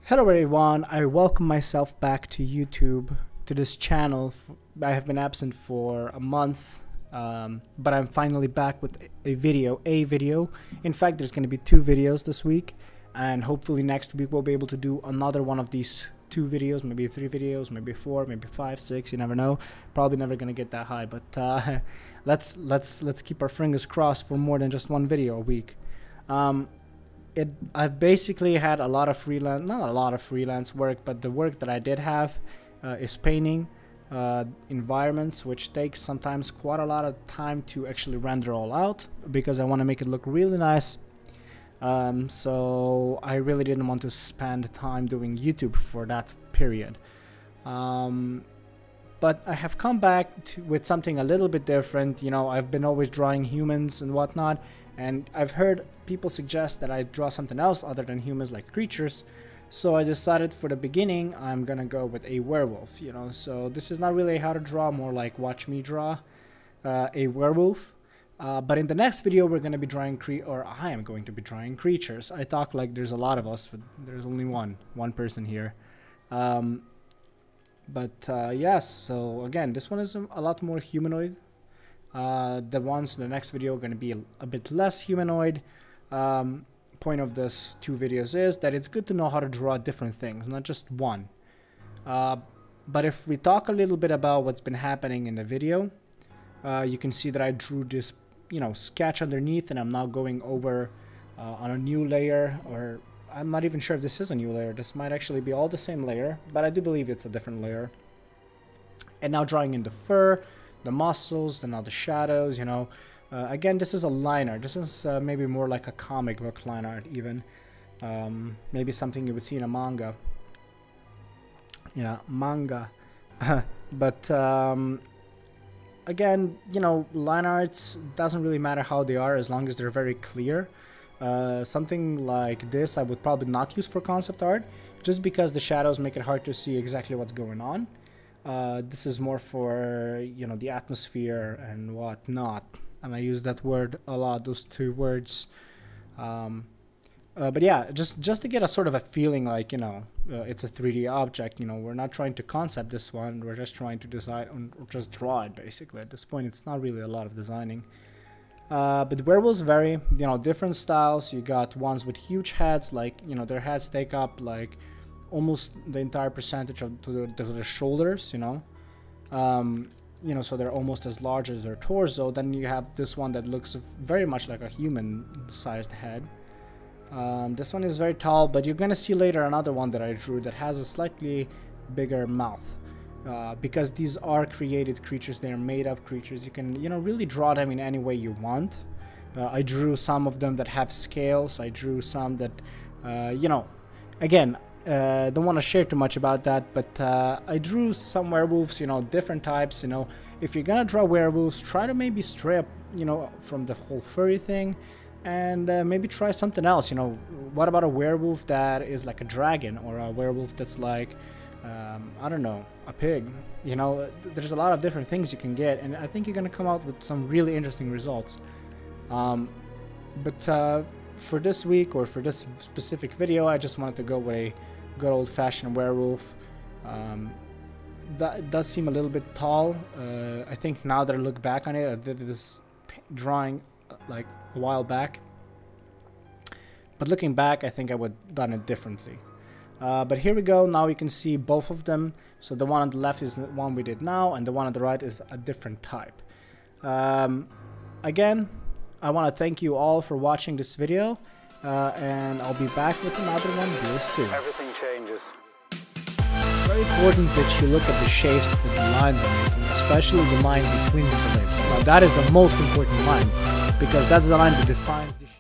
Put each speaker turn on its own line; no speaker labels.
Hello everyone, I welcome myself back to YouTube, to this channel. I have been absent for a month, but I'm finally back with a video. In fact, there's going to be 2 videos this week, and hopefully next week we'll be able to do another one of these 2 videos, maybe 3 videos, maybe 4, maybe 5, 6, you never know. Probably never going to get that high, but let's keep our fingers crossed for more than just 1 video a week. I've basically had a lot of freelance work, but the work that I did have is painting environments, which takes sometimes quite a lot of time to actually render all out because I want to make it look really nice. So I really didn't want to spend time doing YouTube for that period. But I have come back with something a little bit different. You know, I've been always drawing humans and whatnot, and I've heard people suggest that I draw something else other than humans, like creatures. So I decided for the beginning I'm gonna go with a werewolf, you know. So this is not really how to draw, more like watch me draw a werewolf. But in the next video we're gonna be drawing I am going to be drawing creatures. I talk like there's a lot of us, but there's only one person here. Yes, so again, this one is a lot more humanoid. The ones in the next video are going to be a bit less humanoid. Point of this 2 videos is that it's good to know how to draw different things, not just one. But if we talk a little bit about what's been happening in the video, you can see that I drew this, you know, sketch underneath, and I'm now going over on a new layer, or I'm not even sure if this is a new layer. This might actually be all the same layer, but I do believe it's a different layer. And now drawing in the fur, the muscles, then now the shadows, you know. Again, this is a line art. This is maybe more like a comic book line art even. Maybe something you would see in a manga. Yeah, manga. But again, you know, line arts, doesn't really matter how they are as long as they're very clear. Something like this I would probably not use for concept art, just because the shadows make it hard to see exactly what's going on. This is more for, you know, the atmosphere and whatnot, and I use that word a lot, those 2 words. But yeah, just to get a sort of a feeling like, you know, it's a 3D object. You know, we're not trying to concept this one, we're just trying to design or just draw it. Basically at this point it's not really a lot of designing. But werewolves vary, you know, different styles. You got ones with huge heads, like, you know, their heads take up like almost the entire percentage of to the shoulders, you know. You know, so they're almost as large as their torso. Then you have this one that looks very much like a human-sized head. This one is very tall, but you're gonna see later another one that I drew that has a slightly bigger mouth. Because these are created creatures, they are made-up creatures. You can, you know, really draw them in any way you want. I drew some of them that have scales. I drew some that, you know, again, don't want to share too much about that, but I drew some werewolves, you know, different types. You know, if you're gonna draw werewolves, try to maybe stray up, you know, from the whole furry thing, and maybe try something else. You know, what about a werewolf that is like a dragon, or a werewolf that's like, I don't know, a pig? You know, there's a lot of different things you can get, and I think you're gonna come out with some really interesting results. For this week, or for this specific video, I just wanted to go with a good old-fashioned werewolf. That does seem a little bit tall. I think now that I look back on it, I did this drawing like a while back, but looking back I think I would have done it differently. But here we go. Now you can see both of them. So the one on the left is the one we did now, and the one on the right is a different type. Again, I want to thank you all for watching this video, and I'll be back with another one very soon.
Everything changes.
It's very important that you look at the shapes that the lines are making, especially the line between the lips. Now that is the most important line, because that's the line that defines the shape.